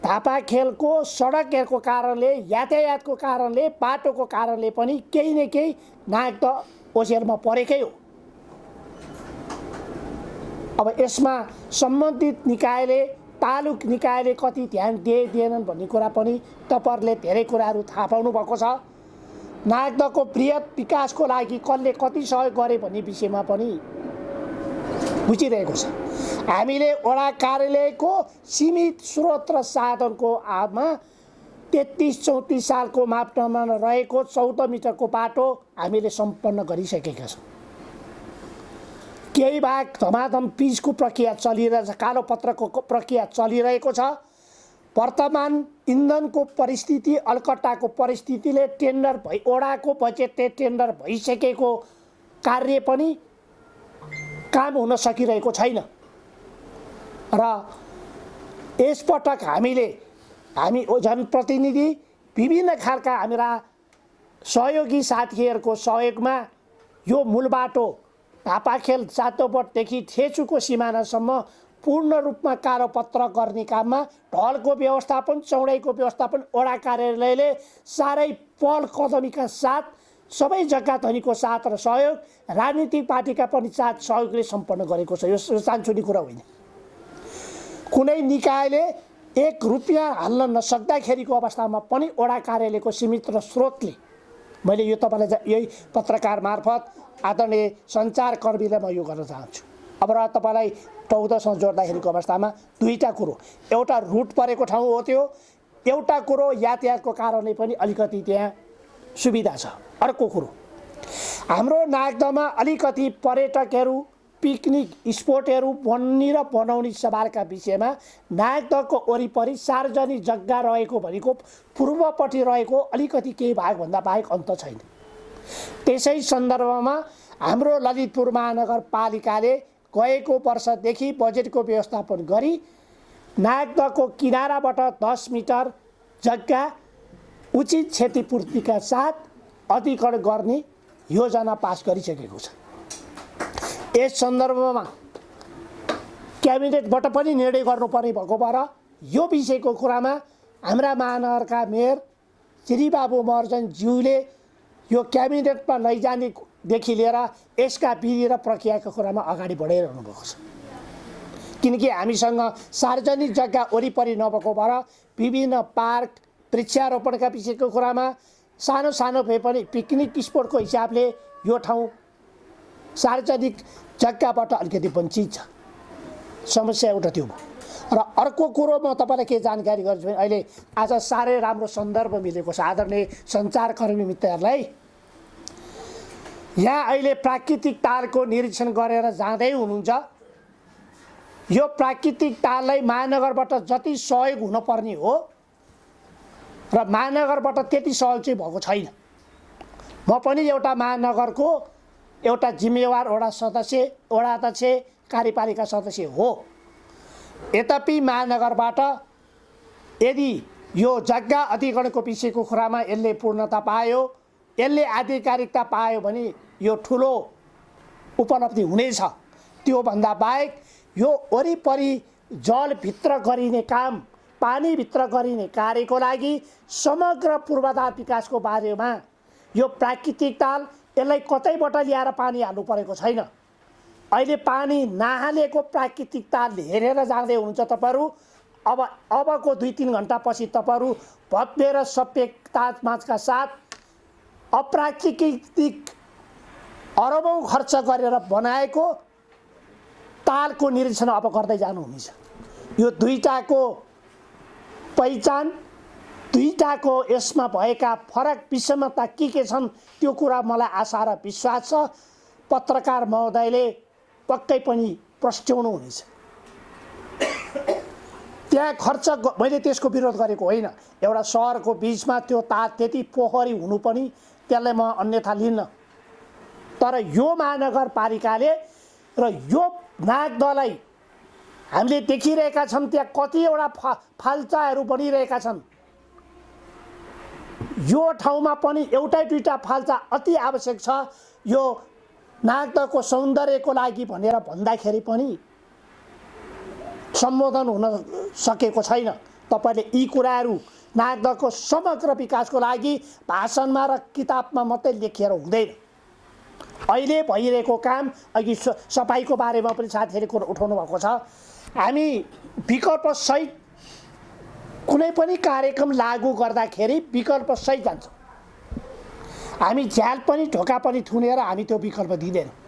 धापाखेलको सडकहरूको कारणले, यातायातको कारणले, बाटोको कारणले पनि केही न केही नायक त ओछेलमा परेकै हो। अब यसमा सम्बन्धित निकायले, तालुक निकायले कति ध्यान दिएनन् भन्ने कुरा पनि तपाईँहरूले धेरै कुराहरू थाहा पाउनु भएको छ। नागदाको बृहत विकासको लागि कसले कति सहयोग गरे भन्ने विषयमा पनि बुझिरहेको छ। हामीले वडा कार्यालयको सीमित स्रोत र साधनको आधारमा 33-34 सालको मापदण्डमा रहेको 14 मिटरको बाटो हामीले सम्पन्न गरिसकेका छौँ। केही भाग धमाधम पिचको प्रक्रिया चलिरहेछ, कालो पत्रको प्रक्रिया चलिरहेको छ। वर्तमान इन्धनको परिस्थिति, अलकट्टाको परिस्थितिले टेन्डर वडाको बजेटले टेन्डर भइसकेको कार्य पनि काम हुन सकिरहेको छैन र यसपटक हामी जनप्रतिनिधि विभिन्न खालका हाम्रा सहयोगी साथीहरूको सहयोगमा यो मूल बाटो धापाखेल जातोपटदेखि थेचुको सिमानासम्म पूर्ण रूपमा कालोपत्र गर्ने काममा ढलको व्यवस्थापन, चौडाइको व्यवस्थापन वडा कार्यालयले साह्रै पहल कदमीका साथ, सबै जग्गा धनीको साथ र सहयोग, राजनीतिक पार्टीका पनि साथ सहयोगले सम्पन्न गरेको छ। यो सानसुनी कुरा होइन। कुनै निकायले 1 रुपियाँ हाल्न नसक्दाखेरिको अवस्थामा पनि वडा कार्यालयको सीमित र स्रोतले, मैले यो तपाईँलाई यही पत्रकार मार्फत आदरणीय सञ्चारकर्मीलाई म यो गर्न चाहन्छु। अब र तपाईँलाई 14सँग जोड्दाखेरिको अवस्थामा दुईटा कुरो, एउटा रुट परेको ठाउँ हो त्यो, एउटा कुरो यातायातको कारणले पनि अलिकति त्यहाँ सुविधा छ। अर्को कुरो, हाम्रो नागदामा अलिकति पर्यटकहरू, पिकनिक स्पोटहरू बन्ने र बनाउने सवालका विषयमा नागदाको वरिपरि सार्वजनिक जग्गा रहेको भनेको पूर्वपट्टि रहेको अलिकति केही भागभन्दा बाहेक अन्त छैन। त्यसै सन्दर्भमा हाम्रो ललितपुर महानगरपालिकाले गएको वर्षदेखि बजेटको व्यवस्थापन गरी नागदाको किनाराबाट 10 मिटर जग्गा उचित क्षतिपूर्तिका साथ अधिग्रहण गर्ने योजना पास गरिसकेको छ। यस सन्दर्भमा क्याबिनेटबाट पनि निर्णय गर्नुपर्ने भएको भएर यो विषयको कुरामा हाम्रा महानगरका मेयर श्री बाबु महर्जनज्यूले यो क्याबिनेटमा लैजानेदेखि लिएर यसका विधि र प्रक्रियाको कुरामा अगाडि बढाइरहनु भएको छ। किनकि हामीसँग सार्वजनिक जग्गा वरिपरि नभएको भएर विभिन्न पार्क, वृक्षारोपणका विषयको कुरामा सानो सानो भए पनि पिकनिक स्पोटको हिसाबले यो ठाउँ सार्वजनिक जग्गाबाट अलिकति वञ्चित छ। समस्या एउटा त्यो भयो। र अर्को कुरो म तपाईँलाई के जानकारी गर्छु भने अहिले आज साह्रै राम्रो सन्दर्भ मिलेको छ आदरणीय सञ्चारकर्मी मित्रहरूलाई। यहाँ अहिले प्राकृतिक तालको निरीक्षण गरेर जाँदै हुनुहुन्छ। यो प्राकृतिक ताललाई महानगरबाट जति सहयोग हुनुपर्ने हो र महानगरबाट त्यति सहयोग चाहिँ भएको छैन। म पनि एउटा महानगरको एउटा जिम्मेवार वडा सदस्य, वडा अध्यक्ष, कार्यपालिका सदस्य हो। यद्यपि महानगरबाट यदि यो जग्गा अधिग्रहणको विषयको कुरामा यसले पूर्णता पायो, यसले आधिकारिकता पायो भने यो ठुलो उपलब्धि हुनेछ। त्योभन्दा बाहेक यो वरिपरि जलभित्र गरिने काम, पानीभित्र गरिने कार्यको लागि समग्र पूर्वाधार विकासको बारेमा यो प्राकृतिक ताल यसलाई कतैबाट ल्याएर पानी हाल्नु परेको छैन। अहिले पानी नहालेको प्राकृतिक ताल हेरेर जाँदै हुनुहुन्छ तपाईँहरू। अबको 2-3 घन्टापछि तपाईँहरू भव्य र सभ्य ताजमाजका साथ अप्राकृतिक अरबौँ खर्च गरेर बनाएको तालको निरीक्षण अब गर्दै जानुहुनेछ। यो दुईटाको पहिचान, दुईटाको यसमा भएका फरक विषमता के छन् त्यो कुरा मलाई आशा र विश्वास छ पत्रकार महोदयले पक्कै पनि प्रस्ट्याउनु हुनेछ। त्यहाँ खर्च मैले त्यसको विरोध गरेको होइन। एउटा सहरको बिचमा त्यो तार त्यति पोखरी हुनु पनि त्यसलाई म अन्यथा लिन्न। तर यो महानगरपालिकाले र यो नागदलाई हामीले देखिरहेका छन् त्यहाँ कतिवटा फाल्चाहरू बनिरहेका छन्। यो ठाउँमा पनि एउटै दुईटा फाल्चा अति आवश्यक छ यो नागदको सौन्दर्यको लागि भनेर भन्दाखेरि पनि सम्बोधन हुन सकेको छैन। तपाईँले यी कुराहरू नागदहको समग्र विकासको लागि भाषणमा र किताबमा मात्रै लेखिएर हुँदैन। अहिले भइरहेको काम, अघि सफाइको बारेमा पनि साथीहरूले कुरो उठाउनु भएको छ। हामी विकल्पसहित कुनै पनि कार्यक्रम लागू गर्दाखेरि विकल्पसहित जान्छौँ। हामी झ्याल पनि ढोका पनि थुनेर हामी त्यो विकल्प दिँदैनौँ।